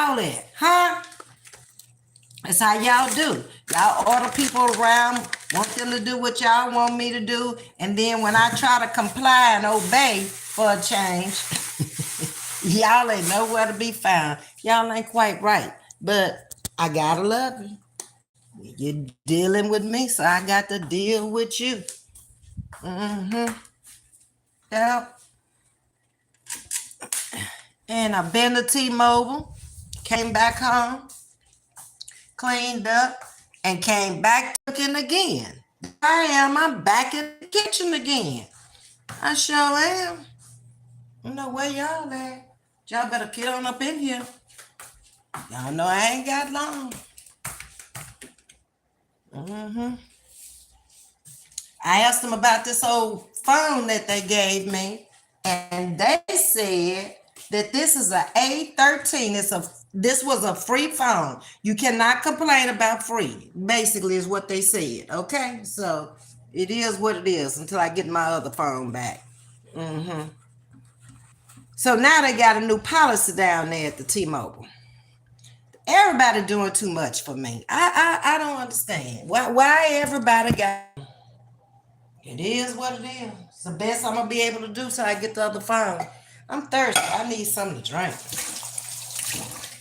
y'all at? Huh? That's how y'all do. Y'all order people around, want them to do what y'all want me to do, and then when I try to comply and obey for a change, y'all ain't nowhere to be found. Y'all ain't quite right, but I gotta love you. You're dealing with me, so I got to deal with you. Yeah. And I've been to T-Mobile, came back home, cleaned up, and came back cooking again. I'm back in the kitchen again. I sure am. I don't know where y'all at. Y'all better get on up in here. Y'all know I ain't got long. I asked them about this old phone that they gave me, and they said that this is a A13. This was a free phone. You cannot complain about free. Basically, is what they said. Okay, so it is what it is until I get my other phone back. So now they got a new policy down there at the T-Mobile. Everybody doing too much for me. I don't understand why everybody got. It is what it is. It's the best I'm gonna be able to do till I get the other phone. I'm thirsty. I need something to drink.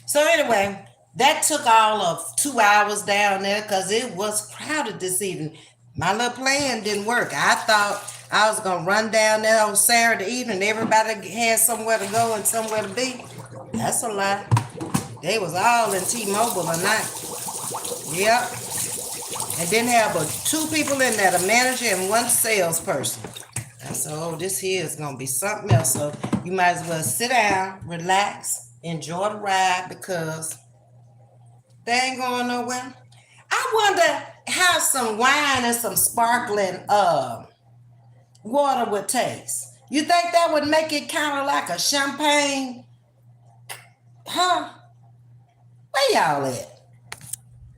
So anyway, that took all of 2 hours down there because it was crowded this evening. My little plan didn't work. I thought I was gonna run down there on Saturday evening. Everybody had somewhere to go and somewhere to be. That's a lie. They was all in T-Mobile tonight. Yep. And didn't have but 2 people in there, the manager and 1 salesperson. I said, oh, this here is going to be something else. So you might as well sit down, relax, enjoy the ride because they ain't going nowhere. I wonder how some wine and some sparkling water would taste. You think that would make it kind of like a champagne? Huh? Where y'all at?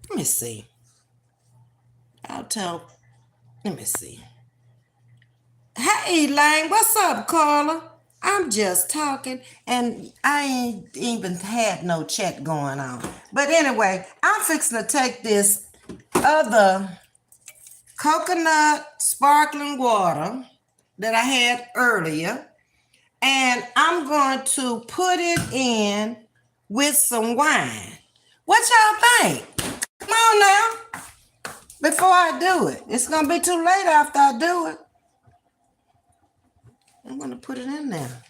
Let me see. Let me see. Hey, Elaine, what's up, Carla? I'm just talking, and I ain't even had no chat going on. But anyway, I'm fixing to take this other coconut sparkling water that I had earlier, and I'm going to put it in with some wine. What y'all think? Come on now. Before I do it. It's going to be too late after I do it. I'm going to put it in there.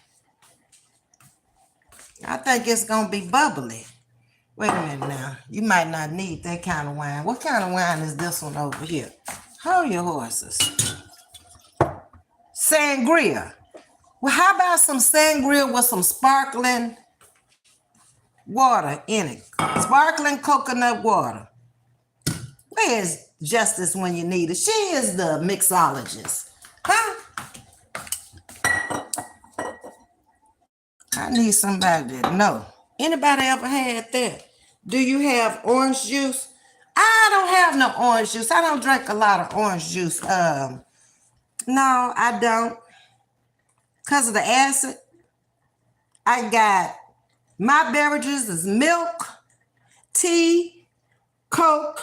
I think it's going to be bubbly. Wait a minute now. You might not need that kind of wine. What kind of wine is this one over here? Hold your horses. Sangria. Well, how about some sangria with some sparkling water in it? Sparkling coconut water. Where is Justice when you need it? She is the mixologist. Huh? I need somebody that know. Anybody ever had that? Do you have orange juice? I don't have no orange juice. I don't drink a lot of orange juice. No, I don't. Because of the acid. I got my beverages is milk, tea, Coke,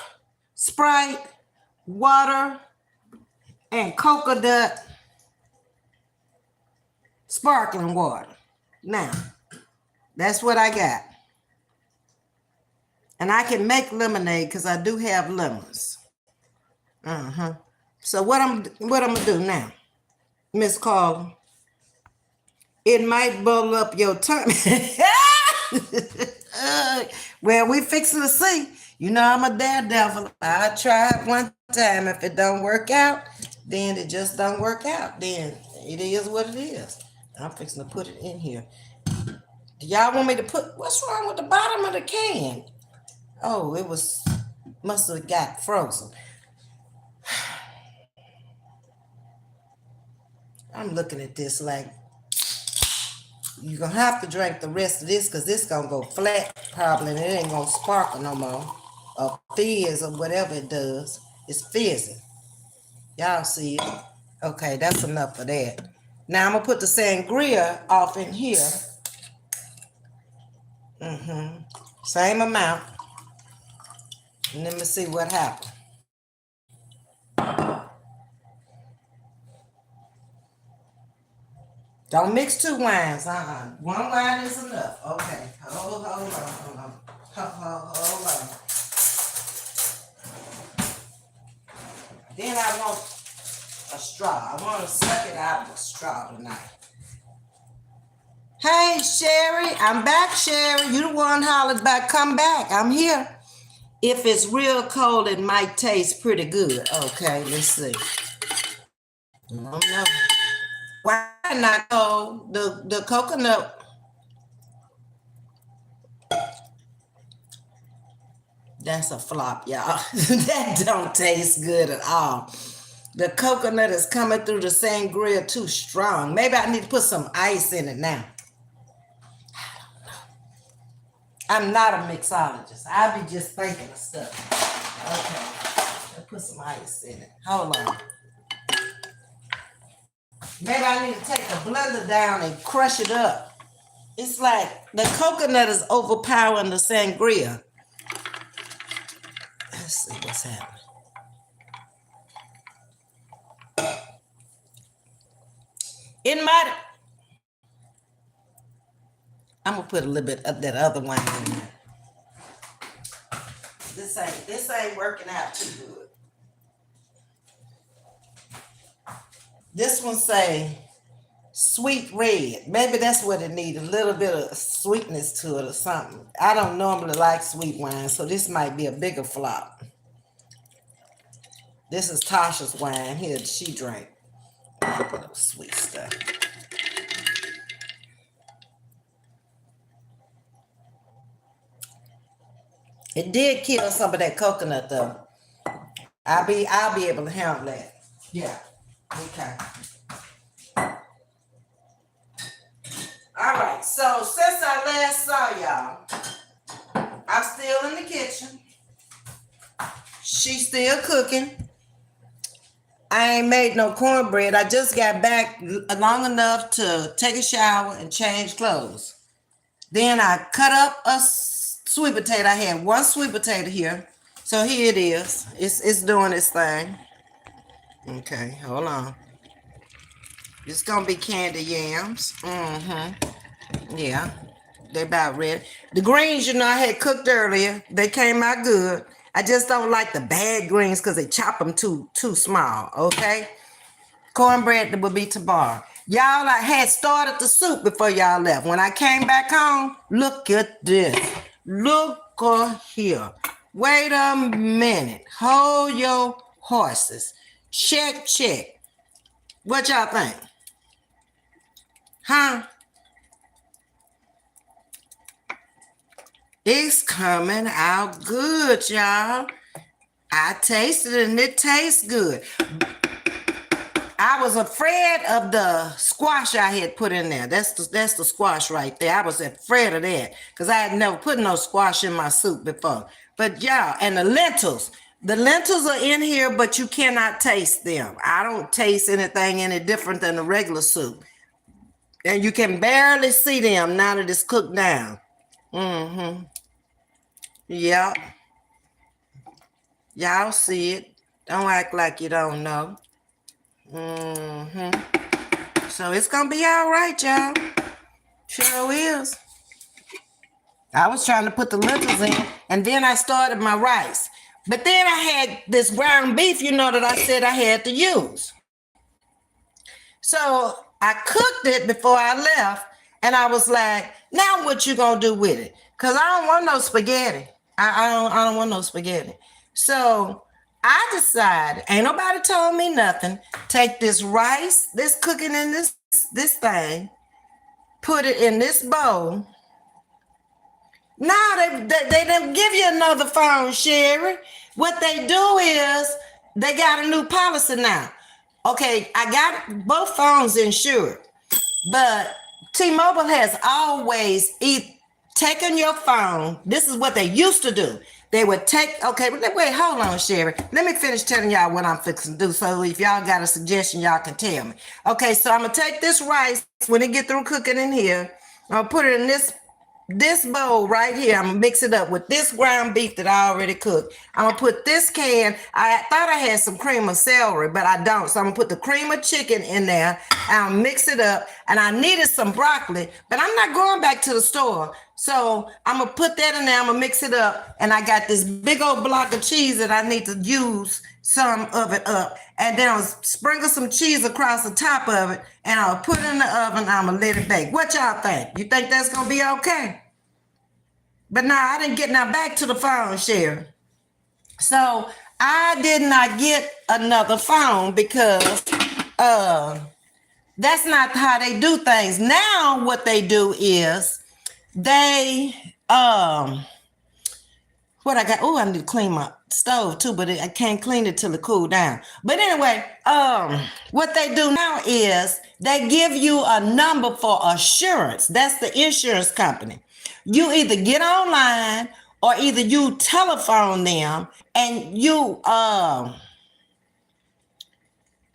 Sprite, water, and coconut sparkling water. Now, that's what I got. And I can make lemonade because I do have lemons. So what I'm gonna do now, Miss Carla? It might bubble up your tummy. Well, we fixing to see. You know I'm a daredevil. I tried one time. If it don't work out, then it just don't work out. Then it is what it is. I'm fixing to put it in here. Do y'all want me to put, what's wrong with the bottom of the can? Oh, it must have got frozen. I'm looking at this like, you're going to have to drink the rest of this because this going to go flat probably and it ain't going to sparkle no more. Or fizz or whatever it does. It's fizzing. Y'all see it? Okay, that's enough of that. Now I'm going to put the sangria off in here. Same amount. And let me see what happened. Don't mix two wines. One wine is enough. Okay. Hold on. Hold on. Then I want a straw. I want to suck it out of a straw tonight. Hey, Sherry. I'm back, Sherry. You the one hollered back. Come back. I'm here. If it's real cold, it might taste pretty good. Okay, let's see. I don't know. Why not cold? The coconut. That's a flop, y'all. That don't taste good at all. The coconut is coming through the sangria too strong. Maybe I need to put some ice in it now. I'm not a mixologist. I be just thinking of stuff. Okay. Let's put some ice in it. Hold on. Maybe I need to take the blender down and crush it up. It's like the coconut is overpowering the sangria. Let's see what's happening. It might. I'm gonna put a little bit of that other wine in there. This ain't working out too good. This one say sweet red. Maybe that's what it needs. A little bit of sweetness to it or something. I don't normally like sweet wine, so this might be a bigger flop. This is Tasha's wine here that she drank. Sweet stuff. It did kill some of that coconut though. I'll be able to handle that. Yeah. Okay. All right. So since I last saw y'all, I'm still in the kitchen. She's still cooking. I ain't made no cornbread. I just got back long enough to take a shower and change clothes. Then I cut up a sweet potato. I had one sweet potato here. So here it is. It's doing its thing. Okay, hold on. It's gonna be candy yams. Yeah, they're about ready. The greens, I had cooked earlier. They came out good. I just don't like the bad greens because they chop them too small. Okay. Cornbread will be tomorrow. Y'all, I had started the soup before y'all left. When I came back home, look at this. Look here. Wait a minute. Hold your horses. Check. What y'all think? Huh? It's coming out good, y'all. I tasted it and it tastes good. I was afraid of the squash I had put in there. That's the squash right there. I was afraid of that because I had never put no squash in my soup before. But y'all, and the lentils. The lentils are in here, but you cannot taste them. I don't taste anything any different than the regular soup. And you can barely see them now that it's cooked down. Yep. Y'all see it. Don't act like you don't know. So it's gonna be all right, y'all. Sure is. I was trying to put the lentils in, and then I started my rice. But then I had this ground beef, that I said I had to use. So I cooked it before I left, and I was like, now what you gonna do with it? Because I don't want no spaghetti. I don't want no spaghetti. So I decided, ain't nobody told me nothing, take this rice, this cooking in this thing, put it in this bowl. Now they didn't give you another phone, Sherry. What they do is they got a new policy now. Okay, I got both phones insured, but T-Mobile has always taken your phone. This is what they used to do. They would take, okay, wait, hold on, Sherry. Let me finish telling y'all what I'm fixing to do. So if y'all got a suggestion, y'all can tell me. Okay, so I'm going to take this rice when it get through cooking in here. I'll put it in this this bowl right here, I'm gonna mix it up with this ground beef that I already cooked. I'm gonna put this can. I thought I had some cream of celery, but I don't. So I'm gonna put the cream of chicken in there. I'll mix it up. And I needed some broccoli, but I'm not going back to the store. So I'm gonna put that in there. I'm gonna mix it up. And I got this big old block of cheese that I need to use some of it up. And then I'll sprinkle some cheese across the top of it. And I'll put it in the oven. I'm gonna let it bake. What y'all think? You think that's gonna be okay? But no, I didn't get now back to the phone, Sherry. So I did not get another phone because that's not how they do things. Now what they do is they what I got, oh, I need to clean my stove too, but I can't clean it till it cool down. But anyway, what they do now is they give you a number for assurance. That's the insurance company. You either get online or either you telephone them and you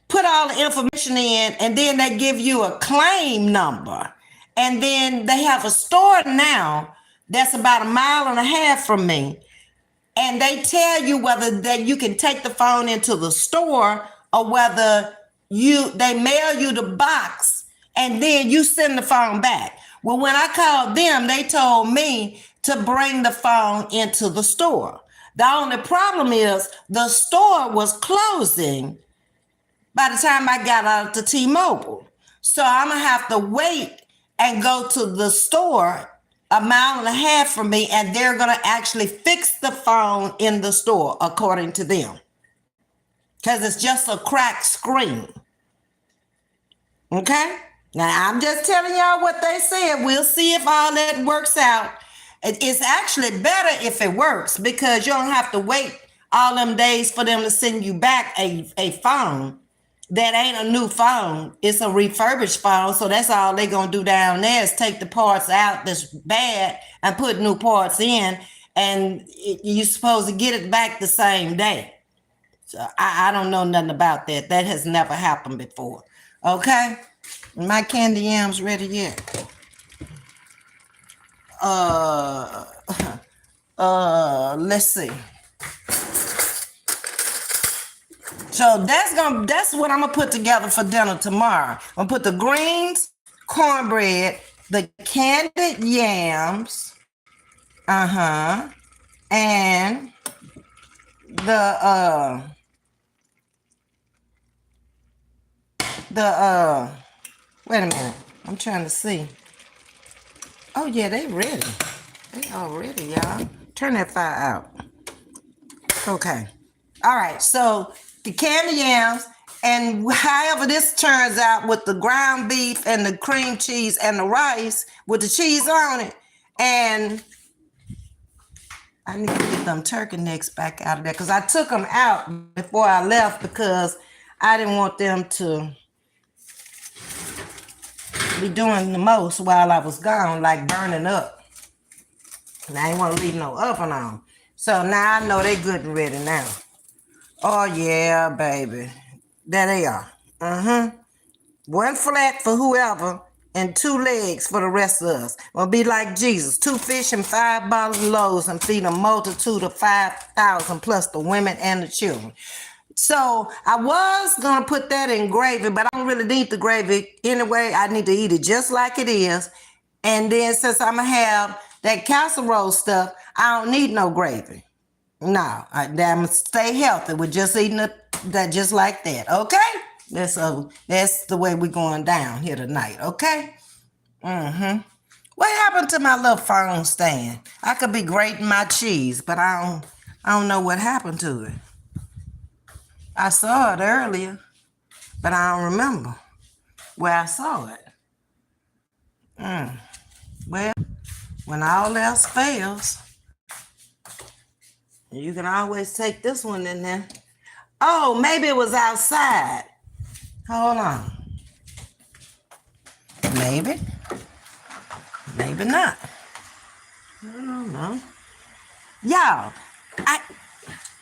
put all the information in, and then they give you a claim number. And then they have a store now that's about 1.5 miles from me. And they tell you whether that you can take the phone into the store or whether they mail you the box and then you send the phone back. Well, when I called them, they told me to bring the phone into the store. The only problem is the store was closing by the time I got out to T-Mobile. So I'm going to have to wait and go to the store 1.5 miles from me, and they're going to actually fix the phone in the store, according to them. Because it's just a cracked screen. Okay? Now, I'm just telling y'all what they said. We'll see if all that works out. It's actually better if it works because you don't have to wait all them days for them to send you back a phone that ain't a new phone. It's a refurbished phone. So that's all they're going to do down there is take the parts out that's bad and put new parts in. And you're supposed to get it back the same day. So I don't know nothing about that. That has never happened before. Okay? My candy yams ready yet? Let's see. So that's what I'm gonna put together for dinner tomorrow. I'm gonna put the greens, cornbread, the candied yams, and the wait a minute. I'm trying to see. Oh yeah, they ready. They all ready, y'all. Turn that fire out. Okay. All right. So the candy yams, and however this turns out with the ground beef and the cream cheese and the rice with the cheese on it. And I need to get them turkey necks back out of there because I took them out before I left because I didn't want them to be doing the most while I was gone, like burning up. And I ain't want to leave no oven on. So now I know they good and ready now. Oh yeah, baby. There they are. One flat for whoever and 2 legs for the rest of us. We'll be like Jesus. 2 fish and 5 bottles of loaves and feed a multitude of 5,000 plus the women and the children. So I was going to put that in gravy, but I don't really need the gravy anyway. I need to eat it just like it is. And then since I'm going to have that casserole stuff, I don't need no gravy. No, I'm going to stay healthy with just eating that just like that. Okay? That's the way we're going down here tonight. Okay? What happened to my little phone stand? I could be grating my cheese, but I don't know what happened to it. I saw it earlier, but I don't remember where I saw it. Well, when all else fails, you can always take this one in there. Oh, maybe it was outside. Hold on. Maybe. Maybe not. I don't know. Y'all,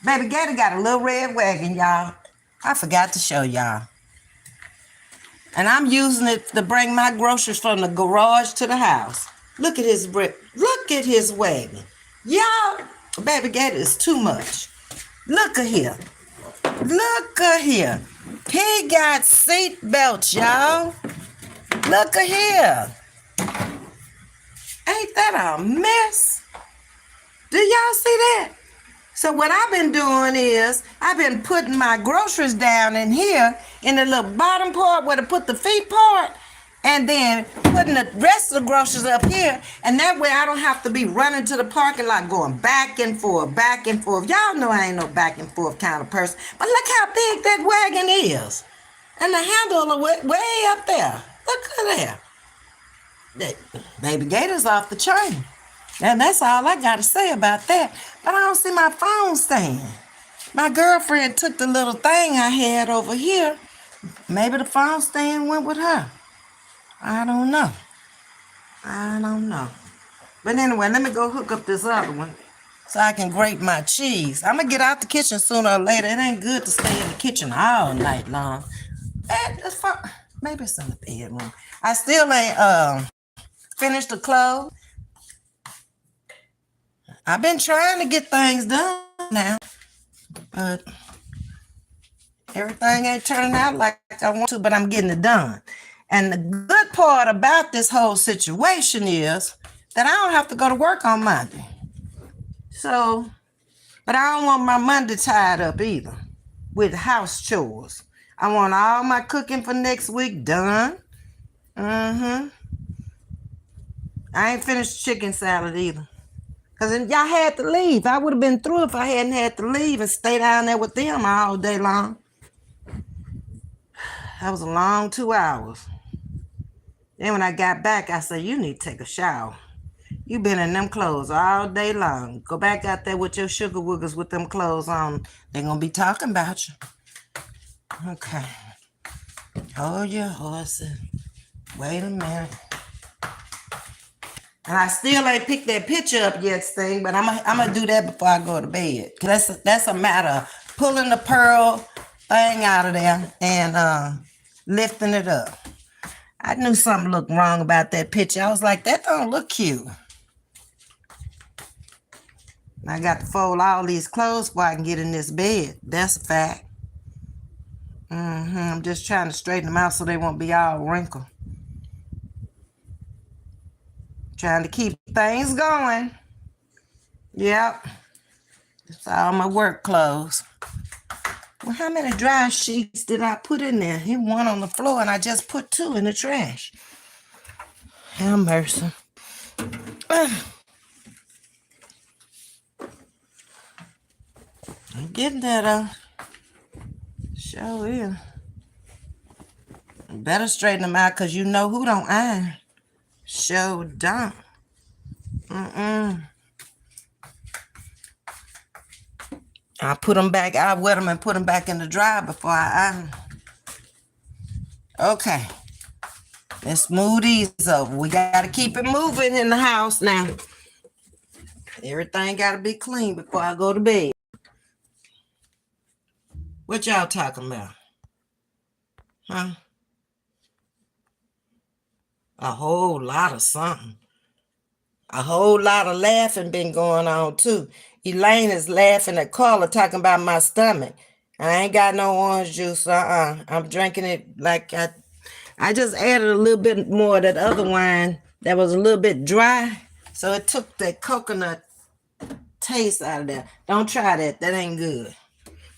Baby Gator got a little red wagon, y'all. I forgot to show y'all. And I'm using it to bring my groceries from the garage to the house. Look at his brick. Look at his wagon. Y'all, baby Gator is too much. Look at here. Look at here. He got seat belts, y'all. Look at here. Ain't that a mess? Do y'all see that? So what I've been doing is I've been putting my groceries down in here in the little bottom part where to put the feet part, and then putting the rest of the groceries up here, and that way I don't have to be running to the parking lot going back and forth, back and forth. Y'all know I ain't no back and forth kind of person, but look how big that wagon is. And the handle are way up there. Look at that. That baby Gator's off the chain. And that's all I got to say about that. But I don't see my phone stand. My girlfriend took the little thing I had over here. Maybe the phone stand went with her. I don't know. But anyway, let me go hook up this other one so I can grate my cheese. I'm going to get out the kitchen sooner or later. It ain't good to stay in the kitchen all night long. Maybe it's in the bedroom. I still ain't finished the clothes. I've been trying to get things done now, but everything ain't turning out like I want to, but I'm getting it done. And the good part about this whole situation is that I don't have to go to work on Monday. So, but I don't want my Monday tied up either with house chores. I want all my cooking for next week done. I ain't finished chicken salad either. Because y'all had to leave. I would have been through if I hadn't had to leave and stay down there with them all day long. That was a long 2 hours. Then when I got back, I said, you need to take a shower. You been in them clothes all day long. Go back out there with your sugar woogers with them clothes on. They're going to be talking about you. Okay. Hold your horses. Wait a minute. And I still ain't picked that picture up yet, Sting, but I'm gonna do that before I go to bed. That's a matter of pulling the pearl thing out of there and lifting it up. I knew something looked wrong about that picture. I was like, that don't look cute. I got to fold all these clothes before I can get in this bed. That's a fact. I'm just trying to straighten them out so they won't be all wrinkled. Trying to keep things going. Yep. It's all my work clothes. Well, how many dry sheets did I put in there? Here, one on the floor, and I just put 2 in the trash. Have mercy. I'm getting that, Sure is. Better straighten them out, because you know who don't iron. Sure don't. I put them back. I wet them and put them back in the dryer before I iron. Okay. Let's move these over. We got to keep it moving in the house now. Everything got to be clean before I go to bed. What y'all talking about? Huh? A whole lot of something. A whole lot of laughing been going on too. Elaine is laughing at Carla talking about my stomach. I ain't got no orange juice. I'm drinking it like I just added a little bit more of that other wine that was a little bit dry. So it took that coconut taste out of that. Don't try that. That ain't good.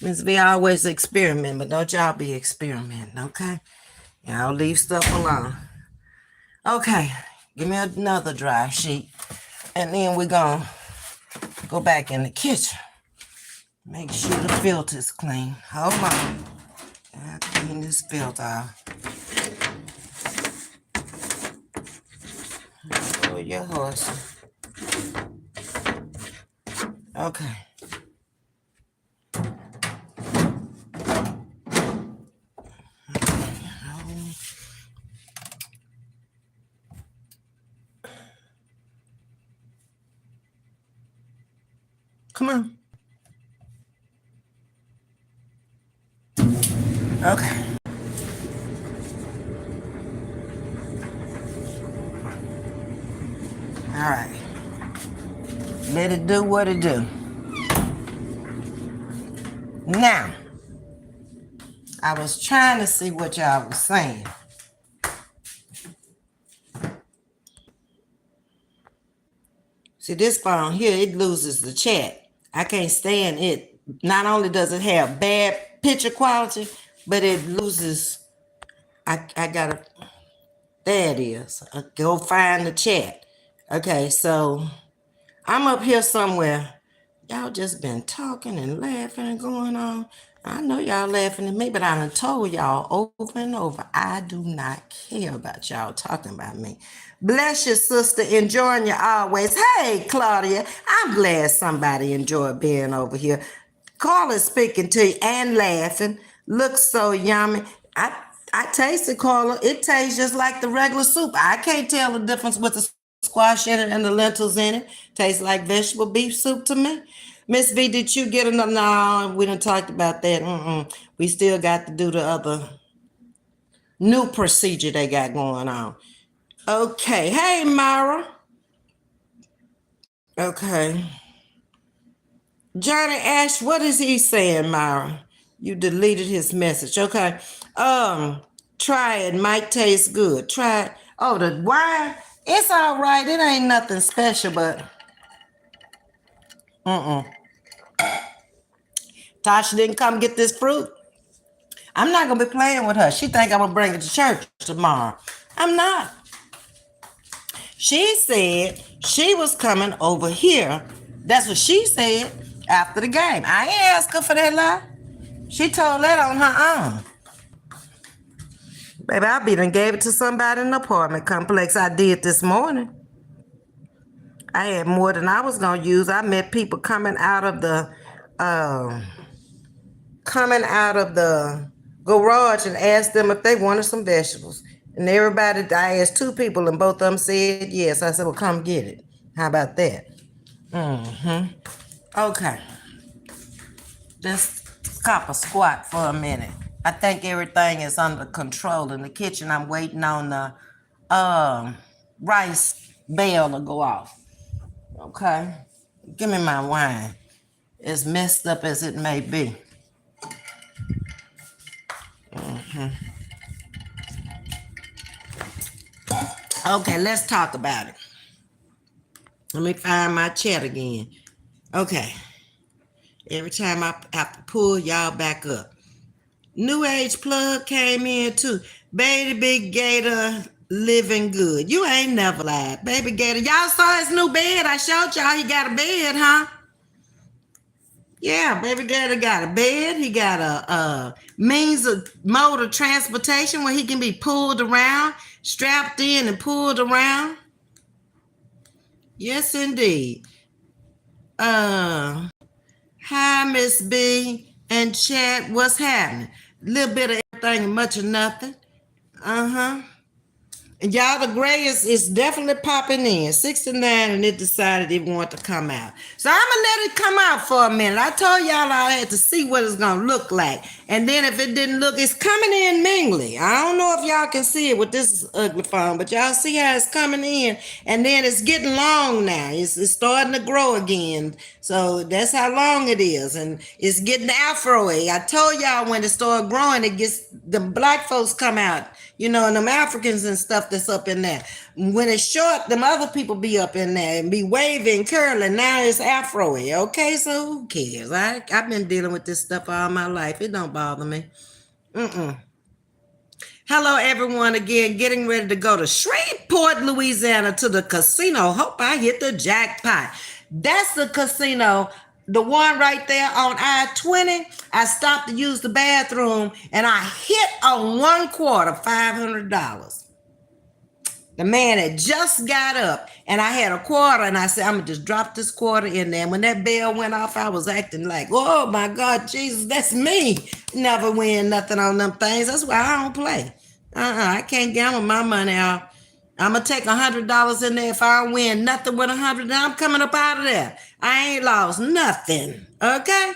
Ms.V always experiment, but don't y'all be experimenting, okay? Y'all leave stuff alone. Okay, give me another dry sheet. And then we're going to go back in the kitchen. Make sure the filter's clean. Hold on. I'll clean this filter off. For your horse. Okay. Come on. Okay. Let it do what it do. Now, I was trying to see what y'all was saying. See, this phone here, it loses the chat. I can't stand it. Not only does it have bad picture quality, but it loses. I gotta, there it is. Go find the chat. Okay, so I'm up here somewhere. Y'all just been talking and laughing and going on. I know y'all laughing at me, but I done told y'all over and over, I do not care about y'all talking about me. Bless your sister, enjoying you always. Hey, Claudia, I'm glad somebody enjoyed being over here. Carla speaking to you and laughing. Looks so yummy. I tasted Carla. It tastes just like the regular soup. I can't tell the difference with the squash in it and the lentils in it. Tastes like vegetable beef soup to me. Ms.V, did you get another? No, we done talked about that. We still got to do the other new procedure they got going on. Okay. Hey, Myra. Okay. Johnny Ash, what is he saying, Myra? You deleted his message. Okay. Try it. Might taste good. Try it. Oh, the wine. It's all right. It ain't nothing special, but Tasha didn't come get this fruit. I'm not gonna be playing with her. She think I'm gonna bring it to church tomorrow. I'm not. She said she was coming over here. That's what she said after the game. I ain't asked her for that lie. She told that on her own. Baby, I be done gave it to somebody in the apartment complex. I did this morning. I had more than I was gonna use. I met people coming out of the garage and asked them if they wanted some vegetables. And everybody, I asked 2 people and both of them said yes. I said, well, come get it. How about that? Okay. Let's cop a squat for a minute. I think everything is under control in the kitchen. I'm waiting on the rice bell to go off. Okay. Give me my wine. As messed up as it may be. Okay, let's talk about it. Let me find my chat again. Okay. Every time I have to pull y'all back up. New Age Plug came in too. Baby Big Gator living good. You ain't never lied. Baby Gator. Y'all saw his new bed. I showed y'all he got a bed, huh? Yeah, Baby Gator got a bed. He got a means of mode of transportation where he can be pulled around, strapped in and pulled around. Yes, indeed. Hi, Ms.V and chat. What's happening? A little bit of everything and much of nothing. And y'all, the gray is definitely popping in. 69, and it decided it wanted to come out. So I'm going to let it come out for a minute. I told y'all I had to see what it's going to look like. And then if it didn't look, it's coming in mingly. I don't know if y'all can see it with this ugly phone, but y'all see how it's coming in. And then it's getting long now. It's starting to grow again. So that's how long it is. And it's getting afro-y. I told y'all when it started growing, it gets, the black folks come out. You know, and them Africans and stuff that's up in there. When it's short, them other people be up in there and be waving, curling. Now it's afro-y, okay? So who cares? I've been dealing with this stuff all my life. It don't bother me. Hello, everyone. Again, getting ready to go to Shreveport, Louisiana to the casino. Hope I hit the jackpot. That's the casino. The one right there on I-20, I stopped to use the bathroom and I hit on 1 quarter, $500. The man had just got up and I had a quarter and I said, I'm going to just drop this quarter in there. And when that bell went off, I was acting like, oh my God, Jesus, that's me. Never win nothing on them things. That's why I don't play. I can't gamble my money out. I'm going to take $100 in there. If I don't win nothing with 100, I'm coming up out of there. I ain't lost nothing. Okay?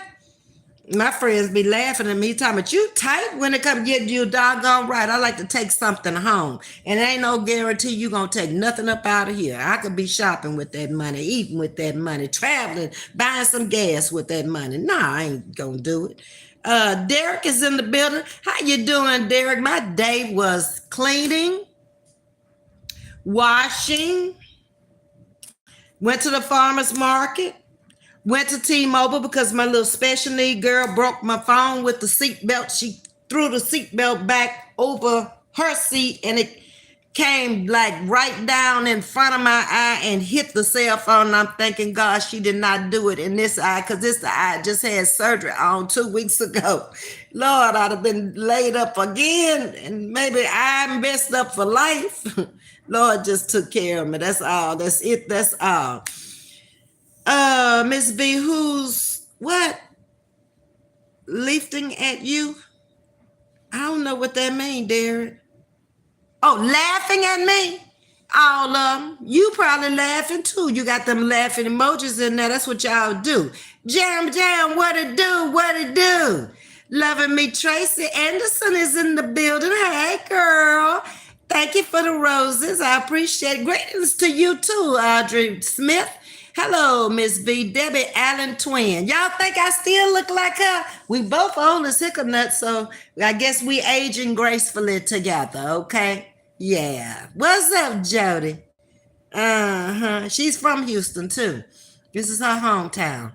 My friends be laughing at me, talking about you tight when it come get you doggone right. I like to take something home. And ain't no guarantee you gonna take nothing up out of here. I could be shopping with that money, eating with that money, traveling, buying some gas with that money. Nah, I ain't gonna do it. Derek is in the building. How you doing, Derek? My day was cleaning, washing, went to the farmer's market, went to T-Mobile because my little special need girl broke my phone with the seatbelt. She threw the seatbelt back over her seat and it came like right down in front of my eye and hit the cell phone. And I'm thanking God she did not do it in this eye because this eye just had surgery on 2 weeks ago. Lord, I'd have been laid up again and maybe I'm messed up for life. Lord just took care of me. That's all. That's it. That's all. Ms.V, who's what? Lifting at you? I don't know what that means, Derek. Oh, laughing at me? All of them. You probably laughing too. You got them laughing emojis in there. That's what y'all do. Jam, jam, what it do? What it do? Loving me, Tracy Anderson is in the building. Hey, girl. Thank you for the roses. I appreciate it. Greetings to you too, Audrey Smith. Hello, Ms.V. Debbie Allen twin. Y'all think I still look like her? We both old as hiccup nuts, so I guess we aging gracefully together, okay? Yeah. What's up, Jody? Uh-huh. She's from Houston, too. This is her hometown.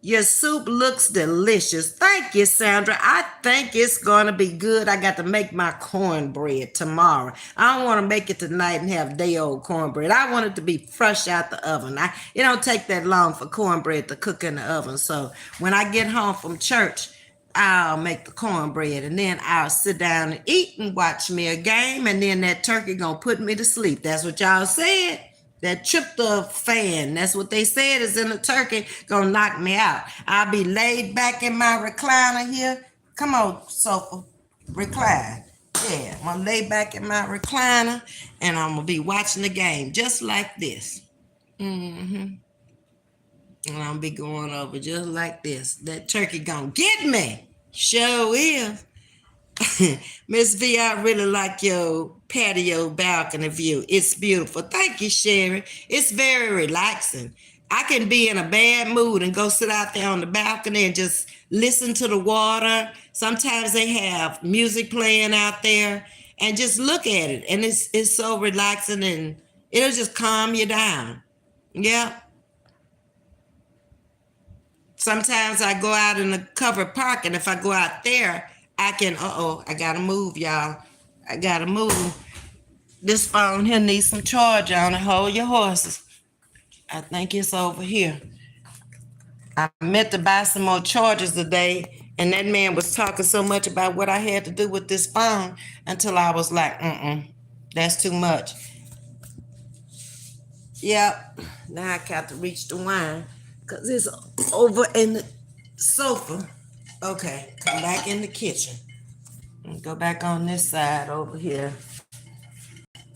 Your soup looks delicious. Thank you, Sandra. I think it's going to be good. I got to make my cornbread tomorrow. I don't want to make it tonight and have day old cornbread. I want it to be fresh out the oven. It don't take that long for cornbread to cook in the oven. So when I get home from church, I'll make the cornbread and then I'll sit down and eat and watch me a game. And then that turkey going to put me to sleep. That's what y'all said. That tryptophan, that's what they said is in the turkey, gonna knock me out. I'll be laid back in my recliner here. Come on, sofa, recline. Yeah, I'm gonna lay back in my recliner and I'm gonna be watching the game just like this. And I'm gonna be going over just like this. That turkey gonna get me. Sure is. Ms.V, I really like your patio balcony view. It's beautiful. Thank you, Sherry. It's very relaxing. I can be in a bad mood and go sit out there on the balcony and just listen to the water. Sometimes they have music playing out there and just look at it. And it's so relaxing and it'll just calm you down. Yeah. Sometimes I go out in the covered park and if I go out there, I can, I gotta move, y'all. I gotta move. This phone here needs some charge on it. Hold your horses. I think it's over here. I meant to buy some more chargers today, and that man was talking so much about what I had to do with this phone until I was like, that's too much. Yep. Now I got to reach the wine because it's over in the sofa. Okay, come back in the kitchen. And go back on this side over here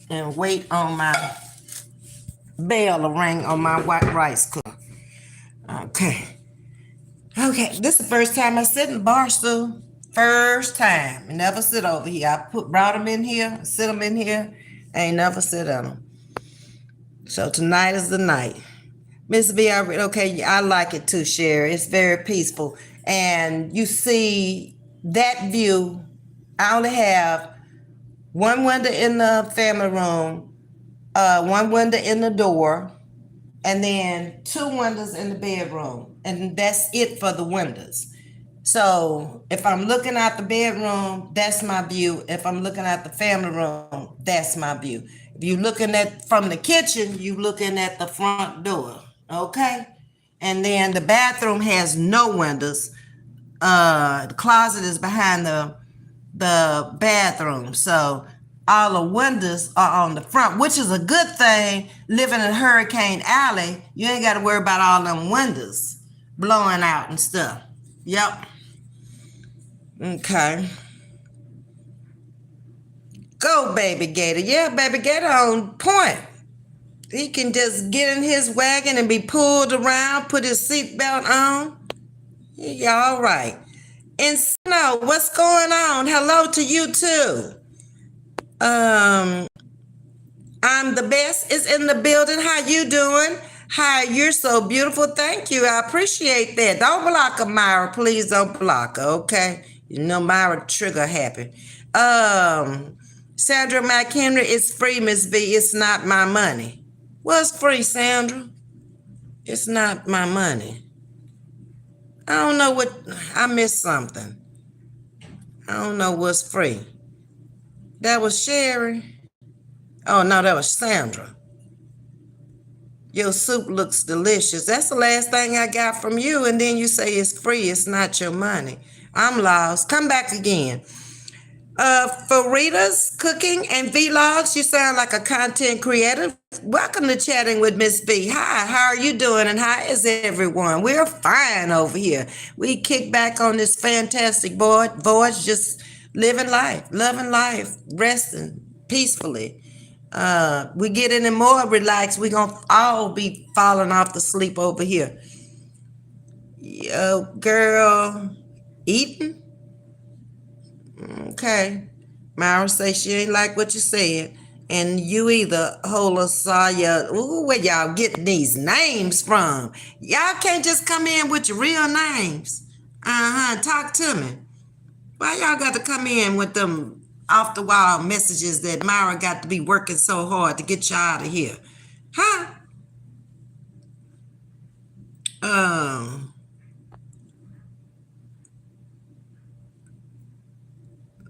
and wait on my bell to ring on my white rice cooker. Okay. Okay, this is the first time I sit in the bar stool. First time. I never sit over here. I brought them in here, sit them in here. I ain't never sit on them. So tonight is the night. Ms.V, I like it too, Sherry. It's very peaceful. And you see that view. I only have one window in the family room, one window in the door, and then 2 windows in the bedroom. And that's it for the windows. So if I'm looking out the bedroom, that's my view. If I'm looking at the family room, that's my view. If you're looking at from the kitchen, you're looking at the front door. Okay? And then the bathroom has no windows. The closet is behind the bathroom. So all the windows are on the front, which is a good thing. Living in Hurricane Alley, you ain't got to worry about all them windows blowing out and stuff. Yep. Okay. Go, Baby Gator. Yeah, Baby Gator on point. He can just get in his wagon and be pulled around, put his seatbelt on. He all right. And Snow, what's going on? Hello to you too. Um, I'm the best is in the building. How you doing? Hi, you're so beautiful. Thank you. I appreciate that. Don't block her, Myra. Please don't block her, okay? You know Myra trigger happy. Sandra McHenry, it's free, Ms. V. It's not my money. What's free, Sandra? It's not my money. I don't know what I missed something. I don't know what's free. That was Sherry. Oh no, that was Sandra. Your soup looks delicious. That's the last thing I got from you. And then you say it's free. It's not your money. I'm lost. Come back again. Farida's cooking and vlogs. You sound like a content creator. Welcome to Chatting with Ms.V. Hi, how are you doing? And how is everyone? We're fine over here. We kick back on this fantastic voyage, just living life, loving life, resting peacefully. We get any more relaxed, we gonna all be falling off to sleep over here. Yo, girl, eating? Okay. Myra say she ain't like what you said. And you either, Hola Saya. Ooh, where y'all getting these names from? Y'all can't just come in with your real names. Talk to me. Why y'all got to come in with them off the wall messages that Myra got to be working so hard to get you out of here? Huh?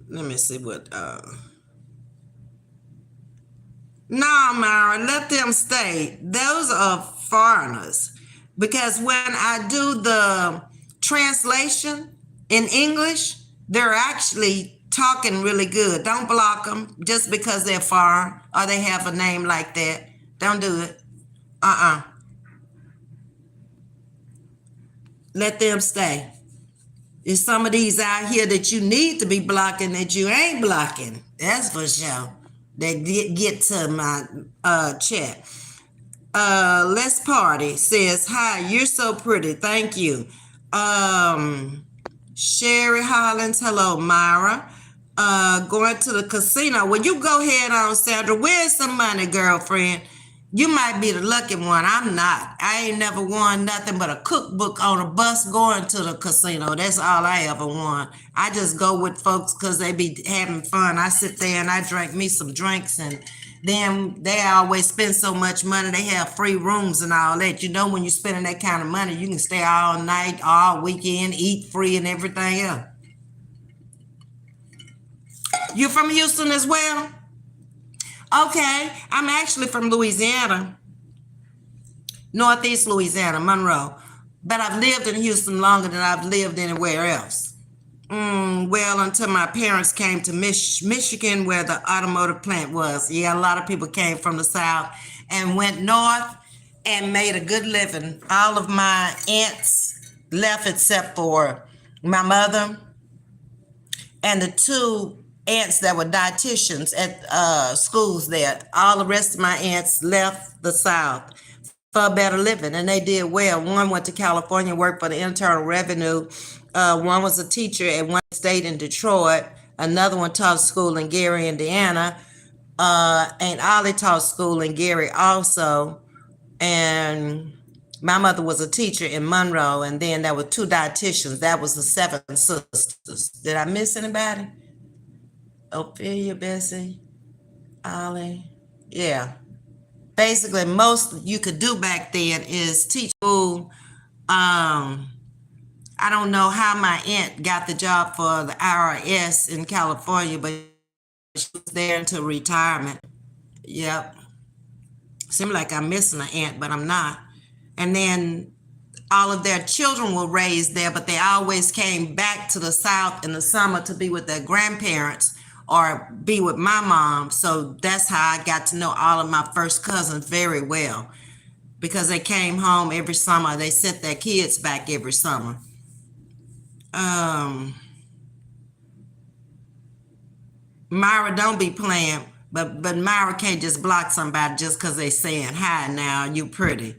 Let me see what no, Myra, let them stay. Those are foreigners. Because when I do the translation in English, they're actually talking really good. Don't block them just because they're foreign or they have a name like that. Don't do it. Let them stay. There's some of these out here that you need to be blocking that you ain't blocking. That's for sure. They get to my chat. Let's Party says, hi, you're so pretty. Thank you. Sherry Hollins, hello, Myra. Going to the casino. Well, you go ahead on, Sandra. Where's some money, girlfriend? You might be the lucky one. I'm not. I ain't never won nothing but a cookbook on a bus going to the casino. That's all I ever won. I just go with folks because they be having fun. I sit there and I drink me some drinks, and then they always spend so much money. They have free rooms and all that. You know, when you're spending that kind of money, you can stay all night, all weekend, eat free and everything else. You from Houston as well? Okay, I'm actually from Louisiana, Northeast Louisiana, Monroe. But I've lived in Houston longer than I've lived anywhere else. Well, until my parents came to Michigan, where the automotive plant was. Yeah, a lot of people came from the South and went north and made a good living. All of my aunts left except for my mother and the two aunts that were dietitians at schools there. All the rest of my aunts left the South for a better living, and they did well. One went to California, worked for the Internal Revenue. One was a teacher at one state in Detroit. Another one taught school in Gary, Indiana. And Ollie taught school in Gary also. And my mother was a teacher in Monroe, and then there were two dietitians. That was the seven sisters. Did I miss anybody? Ophelia, Bessie, Ollie. Yeah. Basically, most you could do back then is teach school. I don't know how my aunt got the job for the IRS in California, but she was there until retirement. Yep. Seems like I'm missing an aunt, but I'm not. And then all of their children were raised there, but they always came back to the South in the summer to be with their grandparents or be with my mom. So that's how I got to know all of my first cousins very well, because they came home every summer. They sent their kids back every summer. Myra, don't be playing. But Myra can't just block somebody just because they saying hi now. You pretty.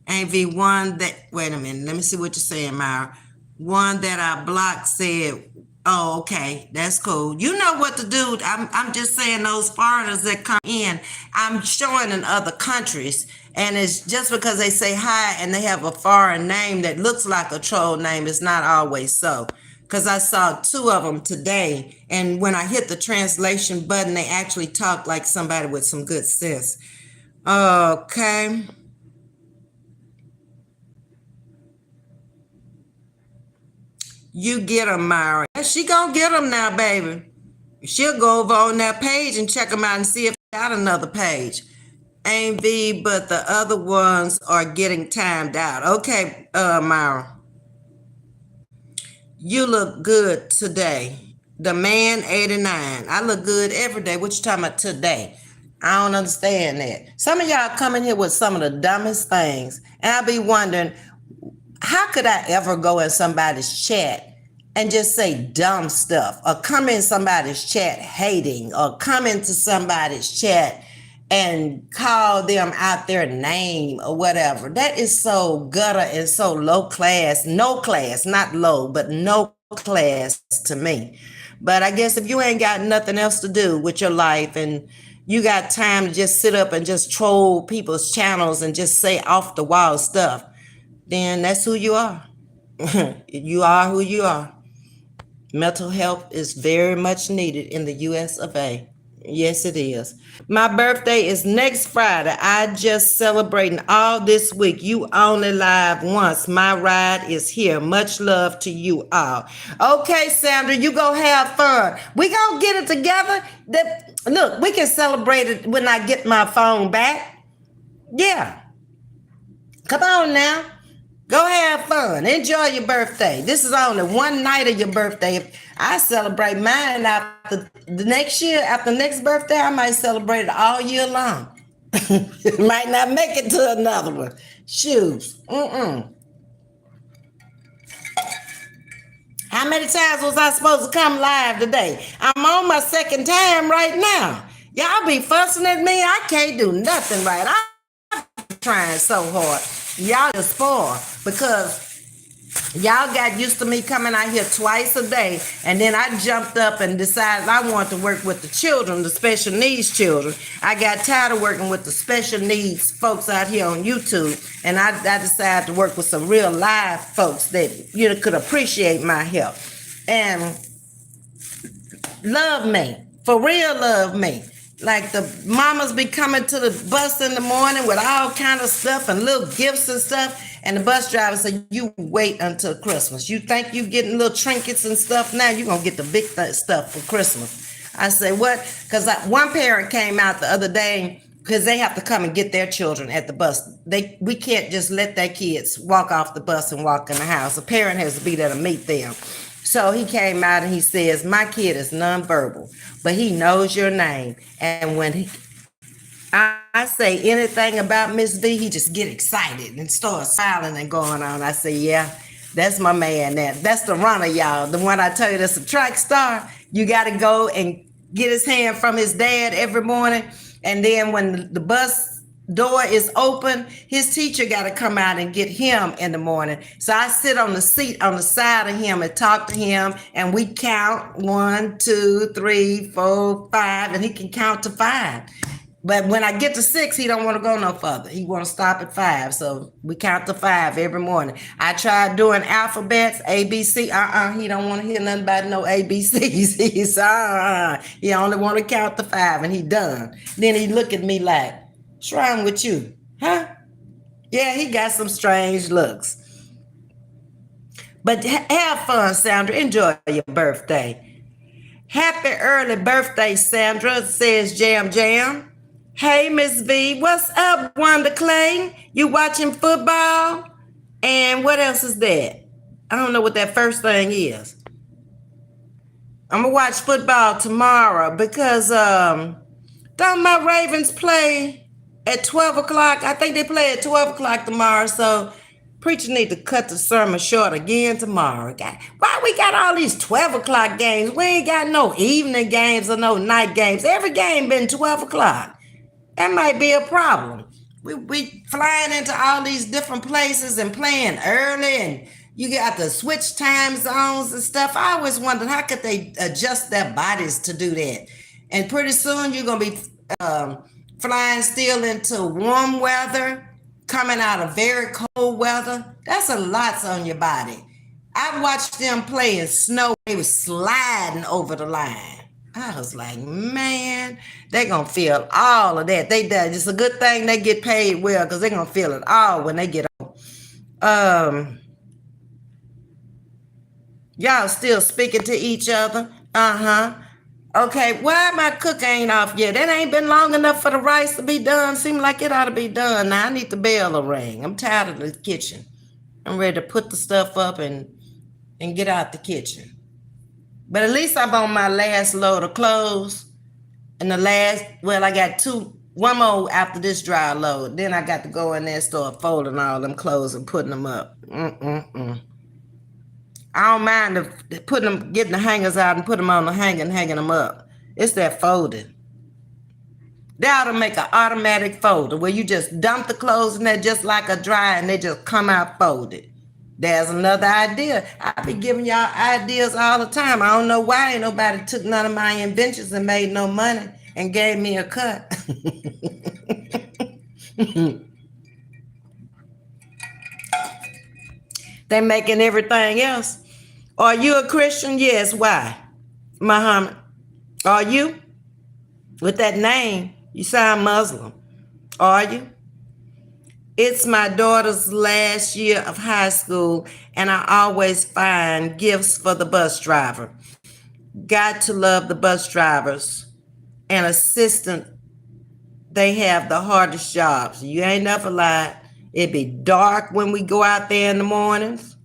Ms.V, one that, wait a minute, let me see what you're saying, Myra. One that I blocked said, oh, okay, that's cool. You know what to do. I'm just saying those foreigners that come in, I'm showing in other countries. And it's just because they say hi and they have a foreign name that looks like a troll name, it's not always so. Because I saw two of them today, and when I hit the translation button, they actually talk like somebody with some good sense. Okay. You get them, Myra. She gonna get them now, baby. She'll go over on that page and check them out and see if they got another page. Ain't V, but the other ones are getting timed out. Okay, Myra. You look good today. The man 89. I look good every day. What you talking about today? I don't understand that. Some of y'all come in here with some of the dumbest things. And I be wondering, how could I ever go in somebody's chat and just say dumb stuff, or come in somebody's chat hating, or come into somebody's chat and call them out their name or whatever? That is so gutter and so low class. No class, not low, but no class to me. But I guess if you ain't got nothing else to do with your life and you got time to just sit up and just troll people's channels and just say off the wall stuff, then that's who you are. You are who you are. Mental health is very much needed in the US of A. Yes, it is. My birthday is next Friday. I just celebrating all this week. You only live once. My ride is here. Much love to you all. Okay, Sandra, you go have fun. We gonna get it together. Look, we can celebrate it when I get my phone back. Yeah. Come on now. Go have fun. Enjoy your birthday. This is only one night of your birthday. I celebrate mine after the next year. After next birthday, I might celebrate it all year long. Might not make it to another one. Shoes. How many times was I supposed to come live today? I'm on my second time right now. Y'all be fussing at me. I can't do nothing right. I'm trying so hard. Y'all just spoiled because y'all got used to me coming out here twice a day, and then I jumped up and decided I wanted to work with the children, the special needs children. I got tired of working with the special needs folks out here on YouTube, and I decided to work with some real live folks that could appreciate my help and love me, for real love me. Like the mamas be coming to the bus in the morning with all kind of stuff and little gifts and stuff. And the bus driver said, you wait until Christmas. You think you getting little trinkets and stuff now? You're going to get the big stuff for Christmas. I say, what? Because one parent came out the other day because they have to come and get their children at the bus. We can't just let their kids walk off the bus and walk in the house. A parent has to be there to meet them. So he came out and he says, my kid is nonverbal, but he knows your name. And when I say anything about Ms.V, he just get excited and start smiling and going on. I say, yeah, that's my man. That's the runner, y'all. The one I tell you that's a track star. You got to go and get his hand from his dad every morning. And then when the bus door is open, his teacher got to come out and get him in the morning. So I sit on the seat on the side of him and talk to him, and we count 1, 2, 3, 4, 5, and he can count to 5. But when I get to 6, he don't want to go no further. He want to stop at 5. So we count to 5 every morning. I tried doing alphabets, ABC. He don't want to hear nothing about no ABCs. He's he only want to count to 5, and he done. Then he look at me like, what's wrong with you? Huh? Yeah, he got some strange looks. But have fun, Sandra. Enjoy your birthday. Happy early birthday, Sandra, says Jam Jam. Hey, Ms.V, what's up, Wanda Clay? You watching football? And what else is that? I don't know what that first thing is. I'm going to watch football tomorrow because don't my Ravens play at 12 o'clock? I think they play at 12 o'clock tomorrow, so Preacher need to cut the sermon short again tomorrow. Why we got all these 12 o'clock games? We ain't got no evening games or no night games. Every game been 12 o'clock. That might be a problem. We flying into all these different places and playing early, and you got to switch time zones and stuff. I always wondered how could they adjust their bodies to do that. And pretty soon you're going to be flying still into warm weather, coming out of very cold weather. That's a lot on your body. I watched them play in snow. They was sliding over the line. I was like, man, they gonna feel all of that. It's a good thing they get paid well, because they're gonna feel it all when they get on. Y'all still speaking to each other? Okay, why my cook ain't off yet? That ain't been long enough for the rice to be done. Seem like it ought to be done now. I need the bell to ring. I'm tired of the kitchen. I'm ready to put the stuff up and get out the kitchen. But at least I'm on my last load of clothes. And I got one more after this dry load. Then I got to go in there and start folding all them clothes and putting them up. I don't mind getting the hangers out and put them on the hanger and hanging them up. It's that folding. They ought to make an automatic folder where you just dump the clothes in there just like a dryer and they just come out folded. There's another idea. I be giving y'all ideas all the time. I don't know why ain't nobody took none of my inventions and made no money and gave me a cut. They making everything else. Are you a Christian? Yes. Why? Muhammad. Are you? With that name, you sound Muslim. Are you? It's my daughter's last year of high school, and I always find gifts for the bus driver. Got to love the bus drivers and assistant. They have the hardest jobs. You ain't never lied. It be dark when we go out there in the mornings.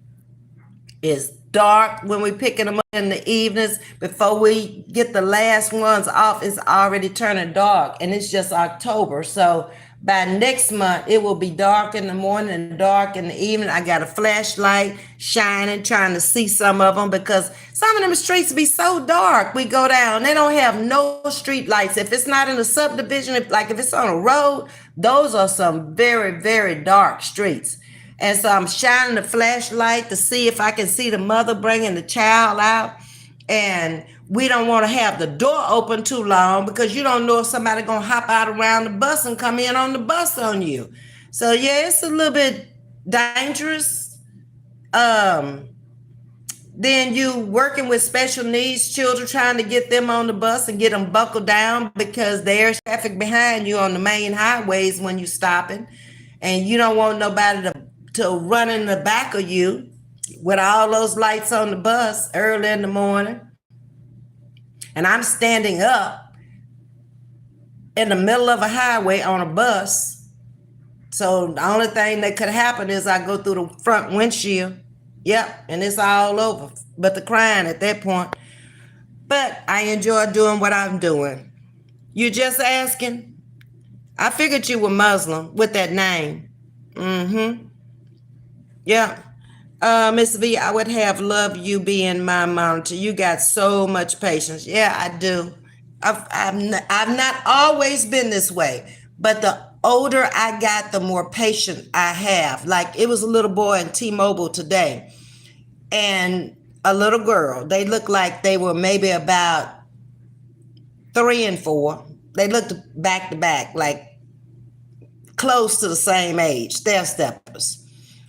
It's dark when we picking them up in the evenings. Before we get the last ones off, it's already turning dark, and it's just October. So by next month, it will be dark in the morning and dark in the evening. I got a flashlight shining, trying to see some of them, because some of them streets be so dark. We go down, they don't have no street lights. If it's not in a subdivision, if it's on a road, those are some very, very dark streets. And so I'm shining the flashlight to see if I can see the mother bringing the child out. And we don't want to have the door open too long, because you don't know if somebody going to hop out around the bus and come in on the bus on you. So yeah, it's a little bit dangerous. Then you working with special needs children, trying to get them on the bus and get them buckled down, because there's traffic behind you on the main highways when you stopping, and you don't want nobody to run in the back of you with all those lights on the bus early in the morning. And I'm standing up in the middle of a highway on a bus. So the only thing that could happen is I go through the front windshield. Yep, and it's all over. But the crying at that point. But I enjoy doing what I'm doing. You just asking? I figured you were Muslim with that name. Yeah. Ms.V, I would have loved you being my monitor. You got so much patience. Yeah, I do. I've not always been this way, but the older I got, the more patient I have. Like, it was a little boy in T-Mobile today and a little girl. They looked like they were maybe about 3 and 4. They looked back to back, like close to the same age. They're steppers.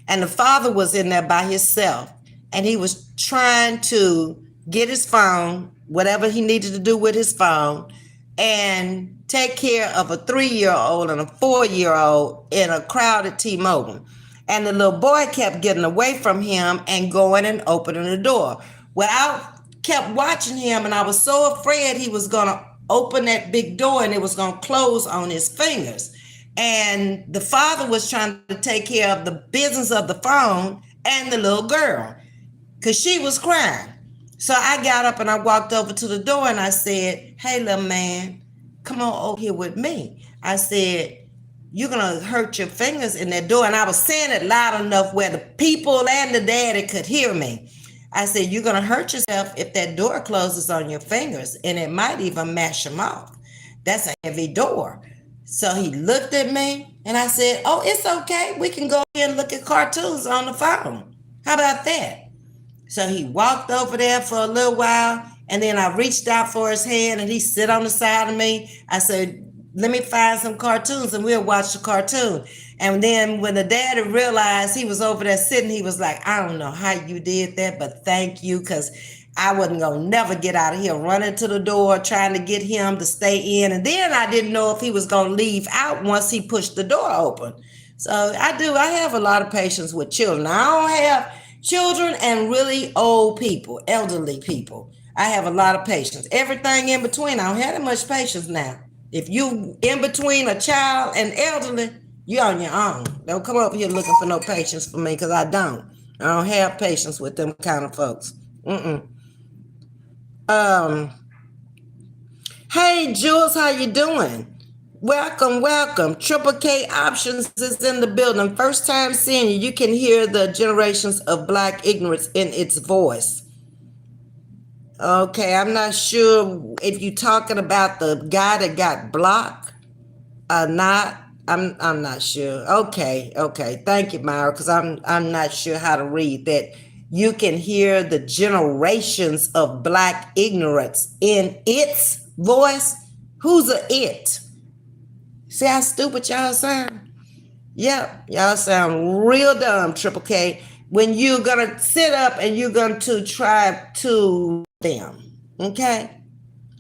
And the father was in there by himself, and he was trying to get his phone, whatever he needed to do with his phone, and take care of a 3-year-old and a 4-year-old in a crowded T-Mobile. And the little boy kept getting away from him and going and opening the door. Well, I kept watching him, and I was so afraid he was going to open that big door and it was going to close on his fingers. And the father was trying to take care of the business of the phone and the little girl, because she was crying. So I got up and I walked over to the door and I said, "Hey, little man, come on over here with me." I said, you're going to hurt your fingers in that door. And I was saying it loud enough where the people and the daddy could hear me. I said, you're going to hurt yourself if that door closes on your fingers, and it might even mash them off. That's a heavy door. So he looked at me and I said, oh, it's okay. We can go and look at cartoons on the phone. How about that? So he walked over there for a little while, and then I reached out for his hand, and he sit on the side of me. I said, let me find some cartoons and we'll watch the cartoon. And then when the daddy realized he was over there sitting, he was like, I don't know how you did that, but thank you, because I wasn't going to never get out of here, running to the door, trying to get him to stay in. And then I didn't know if he was going to leave out once he pushed the door open. So I have a lot of patience with children. I don't have children and really old people, elderly people. I have a lot of patience. Everything in between, I don't have that much patience now. If you in between a child and elderly, you're on your own. Don't come up here looking for no patience for me, because I don't. I don't have patience with them kind of folks. Hey, Jules, how you doing? Welcome. Triple K Options is in the building. First time seeing you. You can hear the generations of Black ignorance in its voice. Okay, I'm not sure if you're talking about the guy that got blocked or not. I'm not sure. Okay. Thank you, Myra, because I'm not sure how to read that. You can hear the generations of Black ignorance in its voice. Who's a it? See how stupid y'all sound? Yep, y'all sound real dumb, Triple K. When you're gonna sit up and you're going to try to them, okay?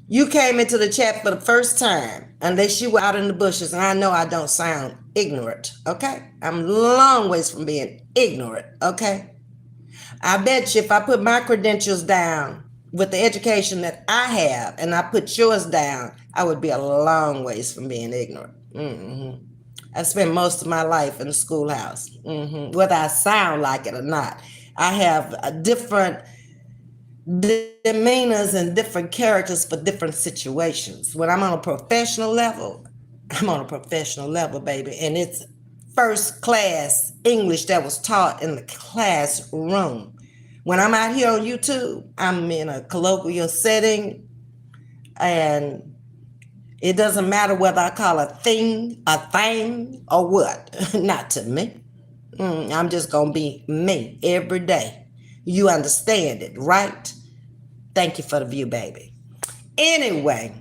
You came into the chat for the first time, unless you were out in the bushes, and I know I don't sound ignorant, okay? I'm long ways from being ignorant, okay? I bet you if I put my credentials down with the education that I have, and I put yours down, I would be a long ways from being ignorant. I spent most of my life in the schoolhouse, whether I sound like it or not. I have different demeanors and different characters for different situations. When I'm on a professional level, baby, and it's first class English that was taught in the classroom. When I'm out here on YouTube, I'm in a colloquial setting, and it doesn't matter whether I call a thing, or what. Not to me. I'm just going to be me every day. You understand it, right? Thank you for the view, baby. Anyway,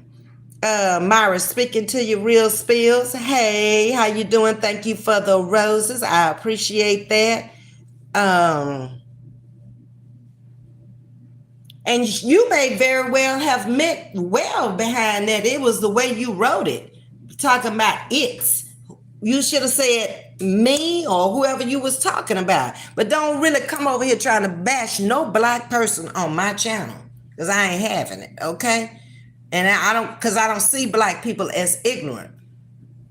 Myra, speaking to you, Real Spills. Hey, how you doing? Thank you for the roses. I appreciate that. And you may very well have meant well behind that. It was the way you wrote it. Talking about it's. You should have said me or whoever you was talking about. But don't really come over here trying to bash no Black person on my channel, because I ain't having it, okay? And I don't see Black people as ignorant.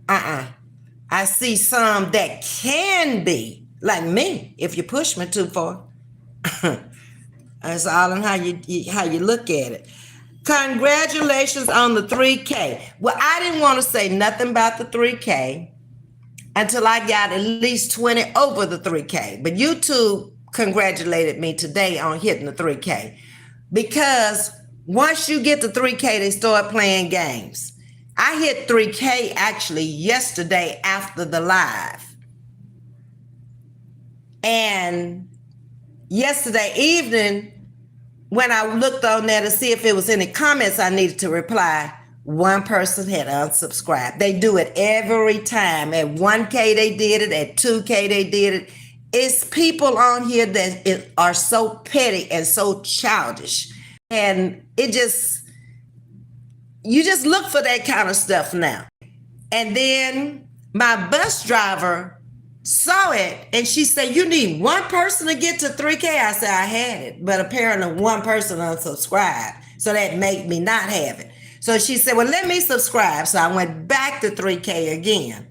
I see some that can be, like me, if you push me too far. It's all in how you look at it. Congratulations on the 3K. Well, I didn't want to say nothing about the 3K until I got at least 20 over the 3K. But YouTube congratulated me today on hitting the 3K. Because once you get to 3K, they start playing games. I hit 3K actually yesterday after the live. And yesterday evening, when I looked on there to see if it was any comments I needed to reply, one person had unsubscribed. They do it every time. At 1K they did it, at 2K they did it. It's people on here that are so petty and so childish. And you just look for that kind of stuff now. And then my bus driver saw it, and she said, you need one person to get to 3K. I said, I had it, but apparently one person unsubscribed, so that made me not have it. So she said, well, let me subscribe. So I went back to 3K again.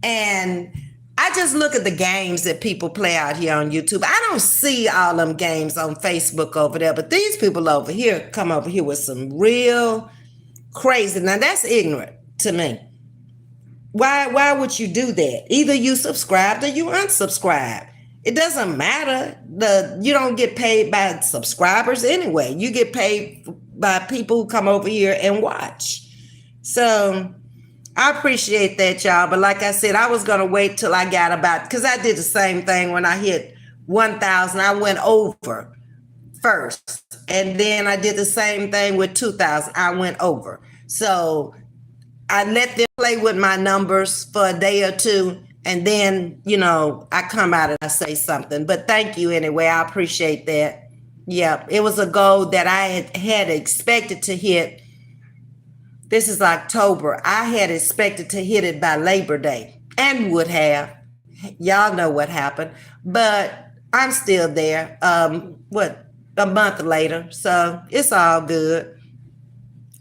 And I just look at the games that people play out here on YouTube. I don't see all them games on Facebook over there, but these people over here come over here with some real crazy. Now that's ignorant to me. Why would you do that? Either you subscribe or you unsubscribe. It doesn't matter. You don't get paid by subscribers anyway. You get paid by people who come over here and watch. So I appreciate that, y'all. But like I said, I was gonna wait till I got about, because I did the same thing when I hit 1,000. I went over first, and then I did the same thing with 2,000. I went over. So I let them play with my numbers for a day or two, and then, I come out and I say something. But thank you anyway. I appreciate that. Yeah, it was a goal that I had expected to hit. This is October. I had expected to hit it by Labor Day and would have. Y'all know what happened. But I'm still there. A month later. So it's all good.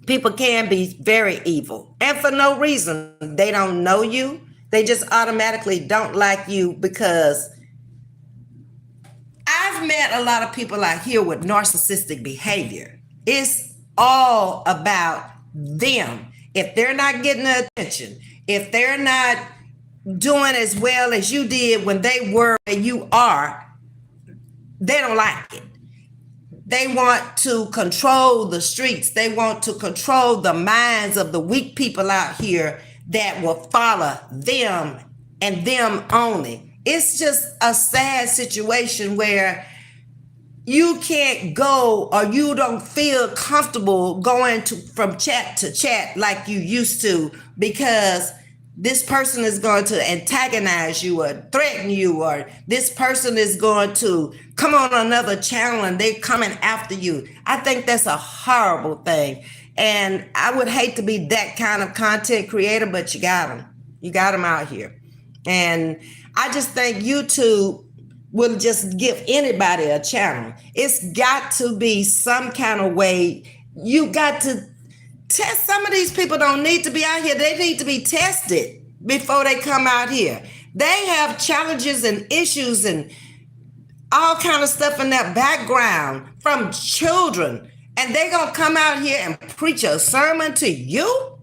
People can be very evil, and for no reason. They don't know you. They just automatically don't like you, because I've met a lot of people out here with narcissistic behavior. It's all about them. If they're not getting the attention, if they're not doing as well as you did when they were where you are, they don't like it. They want to control the streets. They want to control the minds of the weak people out here that will follow them and them only. It's just a sad situation where you can't go, or you don't feel comfortable going from chat to chat like you used to, because this person is going to antagonize you or threaten you, or this person is going to come on another channel and they're coming after you. I think that's a horrible thing. And I would hate to be that kind of content creator, but you got them. You got them out here. And I just think YouTube will just give anybody a channel. It's got to be some kind of way. You got to test. Some of these people don't need to be out here. They need to be tested before they come out here. They have challenges and issues and all kind of stuff in their background from children. And they're going to come out here and preach a sermon to you?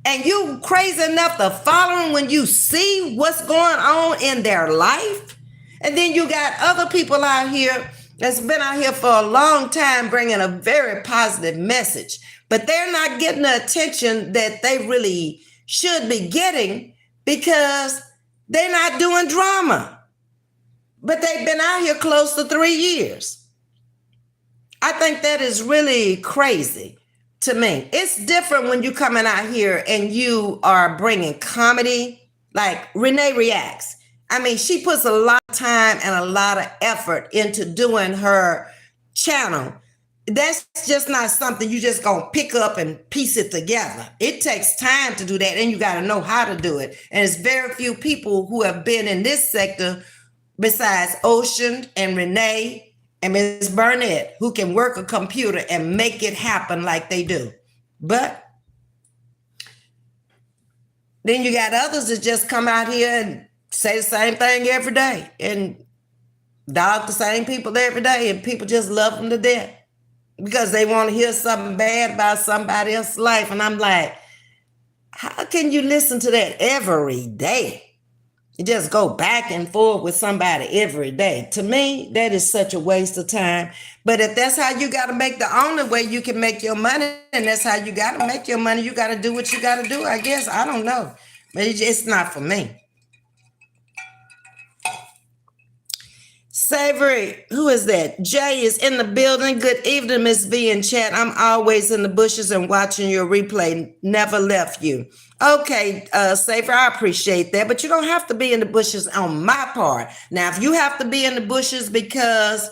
And you crazy enough to follow them when you see what's going on in their life? And then you got other people out here that's been out here for a long time bringing a very positive message, but they're not getting the attention that they really should be getting, because they're not doing drama. But they've been out here close to 3 years. I think that is really crazy to me. It's different when you're coming out here and you are bringing comedy, like Renee Reacts. I mean, she puts a lot of time and a lot of effort into doing her channel. That's just not something you just gonna pick up and piece it together. It takes time to do that, and you got to know how to do it. And it's very few people who have been in this sector besides Ocean and Renee and Ms. Burnett, who can work a computer and make it happen like they do. But then you got others that just come out here and say the same thing every day and dog the same people every day, and people just love them to death because they want to hear something bad about somebody else's life. And I'm like, how can you listen to that every day? You just go back and forth with somebody every day. To me, that is such a waste of time. But if that's how you got to make, the only way you can make your money, and that's how you got to make your money, you got to do what you got to do, I guess. I don't know. But it's not for me. Savory, who is that? Jay is in the building. Good evening, Ms.V in chat. I'm always in the bushes and watching your replay. Never left you. Okay, Savory, I appreciate that, but you don't have to be in the bushes on my part. Now, if you have to be in the bushes because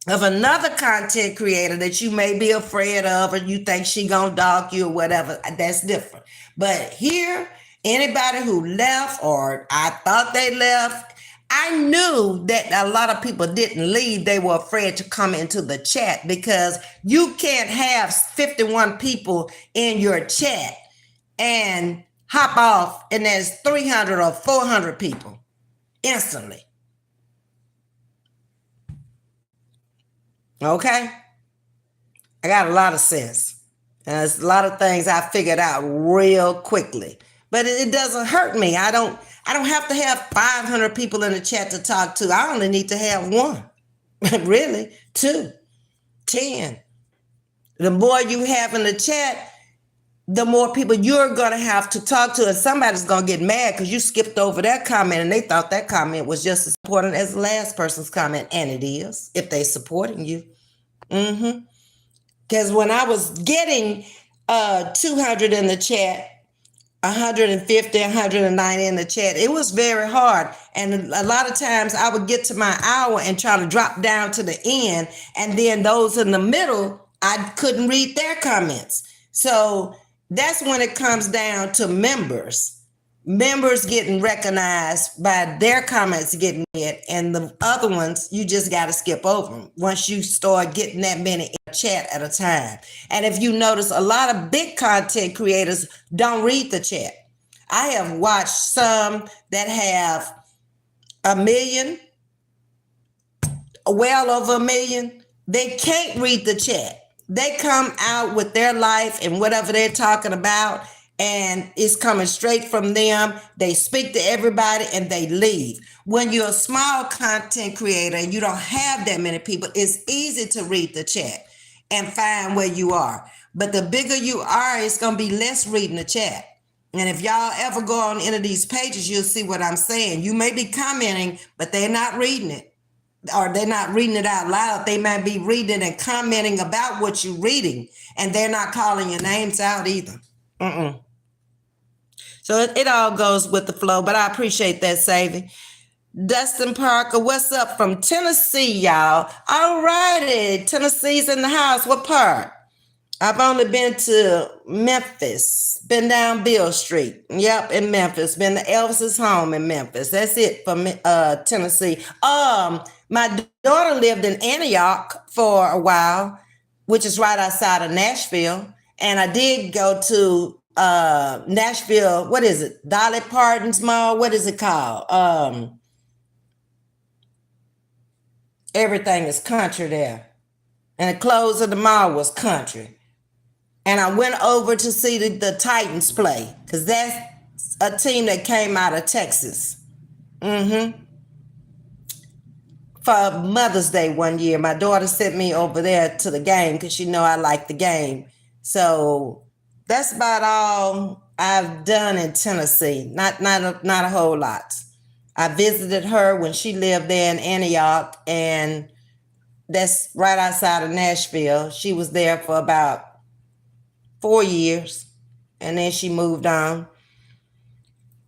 of another content creator that you may be afraid of, or you think she gonna dog you or whatever, that's different. But here, anybody who left or I thought they left, I knew that a lot of people didn't leave. They were afraid to come into the chat, because you can't have 51 people in your chat and hop off and there's 300 or 400 people instantly. Okay? I got a lot of sense. And there's a lot of things I figured out real quickly. but it doesn't hurt me. I don't have to have 500 people in the chat to talk to. I only need to have one, really, 2, 10. The more you have in the chat, the more people you're going to have to talk to, and somebody's going to get mad because you skipped over that comment and they thought that comment was just as important as the last person's comment, and it is if they're supporting you. Because when I was getting 200 in the chat, 150, 190 in the chat, it was very hard. And a lot of times I would get to my hour and try to drop down to the end, and then those in the middle, I couldn't read their comments. So that's when it comes down to members getting recognized by their comments getting read, and the other ones, you just got to skip over them once you start getting that many in a chat at a time. And if you notice, a lot of big content creators don't read the chat. I have watched some that have 1 million, well over 1 million. They can't read the chat. They come out with their life and whatever they're talking about, and it's coming straight from them. They speak to everybody and they leave. When you're a small content creator and you don't have that many people, it's easy to read the chat and find where you are. But the bigger you are, it's going to be less reading the chat. And if y'all ever go on any of these pages, you'll see what I'm saying. You may be commenting, but they're not reading it. Or they're not reading it out loud. They might be reading and commenting about what you're reading, and they're not calling your names out either. So it all goes with the flow, but I appreciate that, Savvy. Dustin Parker, what's up from Tennessee, y'all? All righty, Tennessee's in the house. What part? I've only been to Memphis, been down Beale Street. Yep, in Memphis. Been to Elvis's home in Memphis. That's it for Tennessee. My daughter lived in Antioch for a while, which is right outside of Nashville. And I did go to Nashville. What is it? Dolly Parton's Mall. What is it called? Everything is country there. And the clothes of the mall was country. And I went over to see the Titans play, because that's a team that came out of Texas. For Mother's Day one year, my daughter sent me over there to the game because she know I like the game. So that's about all I've done in Tennessee. Not a whole lot. I visited her when she lived there in Antioch, and that's right outside of Nashville. She was there for about 4 years, and then she moved on.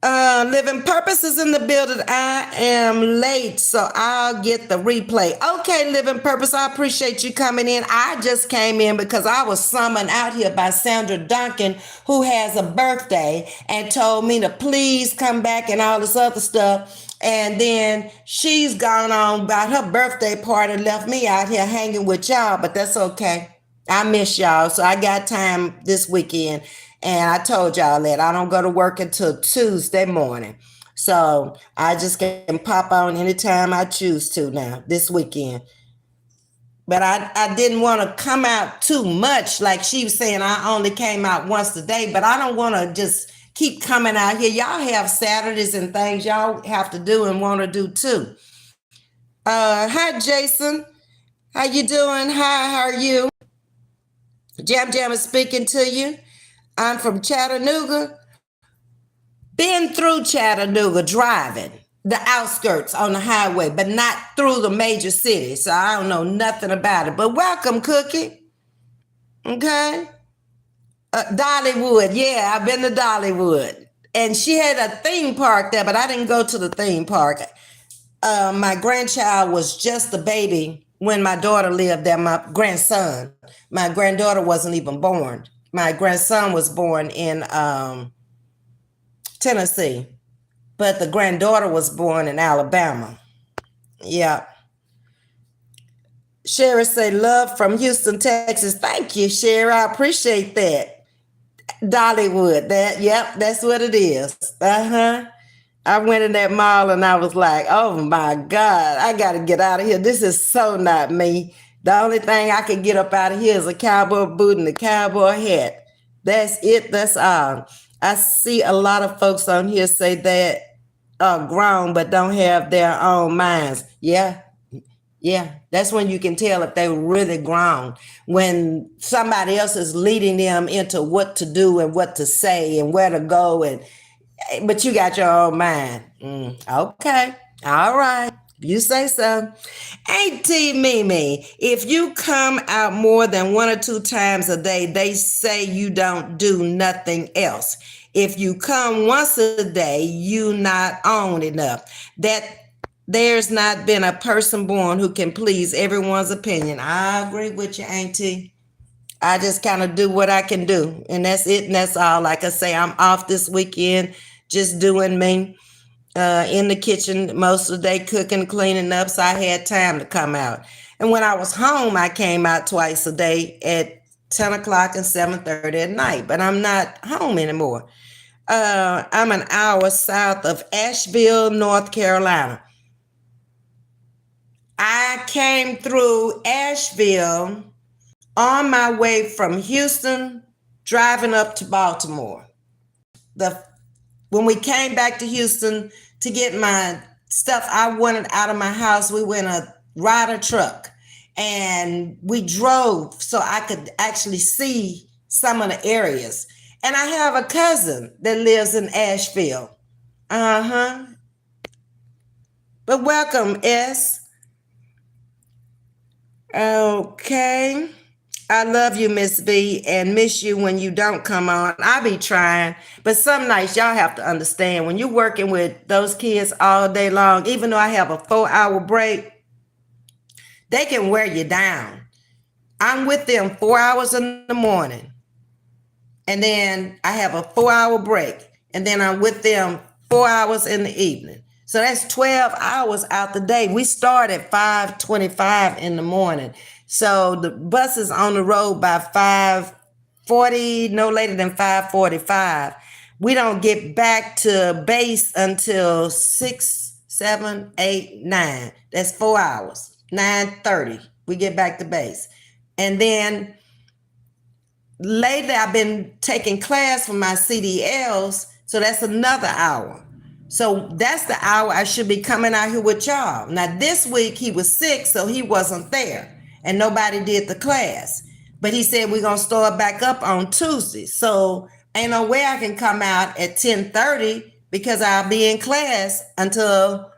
Living Purpose is in the building. I am late, so I'll get the replay. Okay, Living Purpose, I appreciate you coming in. I just came in because I was summoned out here by Sandra Duncan, who has a birthday, and told me to please come back and all this other stuff. And then she's gone on about her birthday party and left me out here hanging with y'all, but that's okay. I miss y'all, so I got time this weekend. And I told y'all that I don't go to work until Tuesday morning. So I just can pop on anytime I choose to now this weekend. But I didn't want to come out too much. Like she was saying, I only came out once a day, but I don't want to just keep coming out here. Y'all have Saturdays and things y'all have to do and want to do too. Hi, Jason. How you doing? Hi, how are you? Jam Jam is speaking to you. I'm from Chattanooga. Been through Chattanooga driving the outskirts on the highway, but not through the major city. So I don't know nothing about it. But welcome, Cookie. Okay. Dollywood. Yeah, I've been to Dollywood. And she had a theme park there, but I didn't go to the theme park. My grandchild was just a baby when my daughter lived there, my grandson. My granddaughter wasn't even born. My grandson was born in Tennessee, but the granddaughter was born in Alabama. Yeah. Sherry say, love from Houston, Texas. Thank you, Sherry. I appreciate that. Dollywood. That's what it is. I went in that mall and I was like, oh my God, I got to get out of here. This is so not me. The only thing I could get up out of here is a cowboy boot and a cowboy hat. That's it. That's all. I see a lot of folks on here say that are grown but don't have their own minds. Yeah, yeah. That's when you can tell if they were really grown. When somebody else is leading them into what to do and what to say and where to go, and but you got your own mind. Okay. All right. You say so. Auntie Mimi, if you come out more than 1 or 2 times a day, they say you don't do nothing else. If you come once a day, you not on enough. That there's not been a person born who can please everyone's opinion. I agree with you, Auntie. I just kind of do what I can do, and that's it, and that's all. Like I say, I'm off this weekend, just doing me in the kitchen most of the day, cooking, cleaning up, so I had time to come out. And when I was home, I came out twice a day at 10 o'clock and 7:30 at night, but I'm not home anymore. I'm an hour south of Asheville, North Carolina. I came through Asheville on my way from Houston, driving up to Baltimore. The When we came back to Houston to get my stuff I wanted out of my house, we went a Ryder truck and we drove so I could actually see some of the areas. And I have a cousin that lives in Asheville. Uh-huh. But welcome, S. Okay. I love you, Ms.V, and miss you when you don't come on. I be trying, but some nights y'all have to understand when you're working with those kids all day long, even though I have a 4-hour break, they can wear you down. I'm with them 4 hours in the morning, and then I have a 4-hour break, and then I'm with them 4 hours in the evening. So that's 12 hours out the day. We start at 5:25 in the morning. So the bus is on the road by 5:40, no later than 5:45. We don't get back to base until 6, 7, 8, 9. That's 4 hours. 9:30, we get back to base. And then lately I've been taking class for my CDLs, so that's another hour. So that's the hour I should be coming out here with y'all. Now this week he was sick, so he wasn't there and nobody did the class. But he said we're gonna start back up on Tuesday. So ain't no way I can come out at 10:30 because I'll be in class until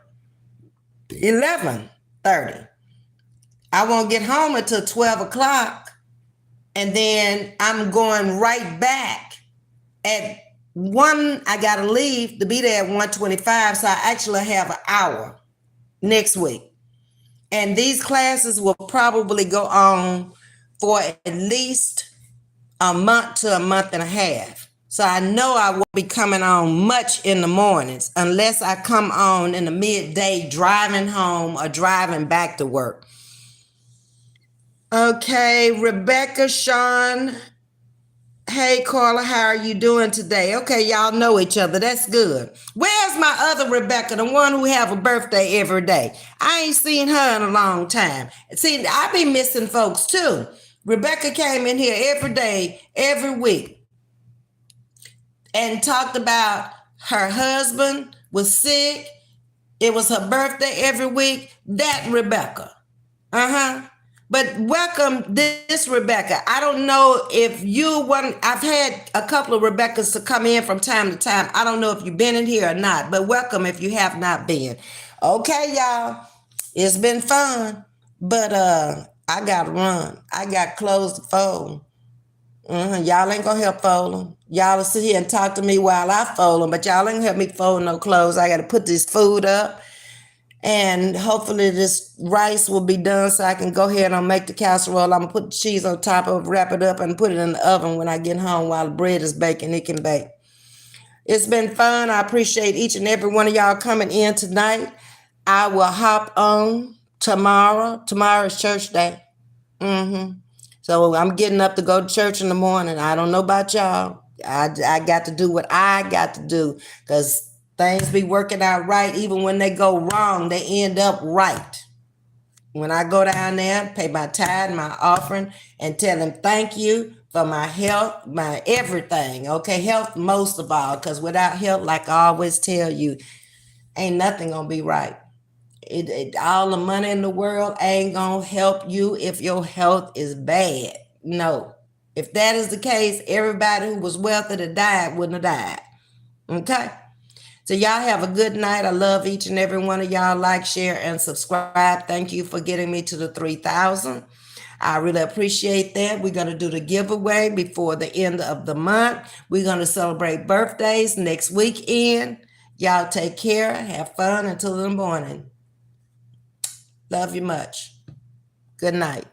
11:30. I won't get home until 12 o'clock. And then I'm going right back at 1. I got to leave to be there at 1:25. So I actually have an hour next week. And these classes will probably go on for at least a month to a month and a half. So I know I won't be coming on much in the mornings unless I come on in the midday driving home or driving back to work. Okay, Rebecca, Sean. Hey, Carla, how are you doing today? Okay, y'all know each other. That's good. Where's my other Rebecca, the one who have a birthday every day? I ain't seen her in a long time. See, I be missing folks too. Rebecca came in here every day, every week, and talked about her husband was sick. It was her birthday every week. That Rebecca. Uh-huh. But welcome this Rebecca. I don't know if you want, I've had a couple of Rebeccas to come in from time to time. I don't know if you've been in here or not, but welcome if you have not been. Okay, y'all. It's been fun, but I gotta run. I got clothes to fold. Y'all ain't gonna help fold them. Y'all will sit here and talk to me while I fold them, but y'all ain't gonna help me fold no clothes. I gotta put this food up. And hopefully this rice will be done so I can go ahead and make the casserole. I'm going to put the cheese on top of it, wrap it up, and put it in the oven when I get home while the bread is baking. It can bake. It's been fun. I appreciate each and every one of y'all coming in tonight. I will hop on tomorrow. Tomorrow is church day. So I'm getting up to go to church in the morning. I don't know about y'all. I got to do what I got to do because things be working out right. Even when they go wrong, they end up right. When I go down there, pay my tithe, my offering, and tell him thank you for my health, my everything. Okay, health most of all, because without health, like I always tell you, ain't nothing gonna be right. All the money in the world ain't gonna help you if your health is bad. No. If that is the case, everybody who was wealthy to die wouldn't have died. Okay? So y'all have a good night. I love each and every one of y'all. Like, share, and subscribe. Thank you for getting me to the 3,000. I really appreciate that. We're going to do the giveaway before the end of the month. We're going to celebrate birthdays next weekend. Y'all take care. Have fun until the morning. Love you much. Good night.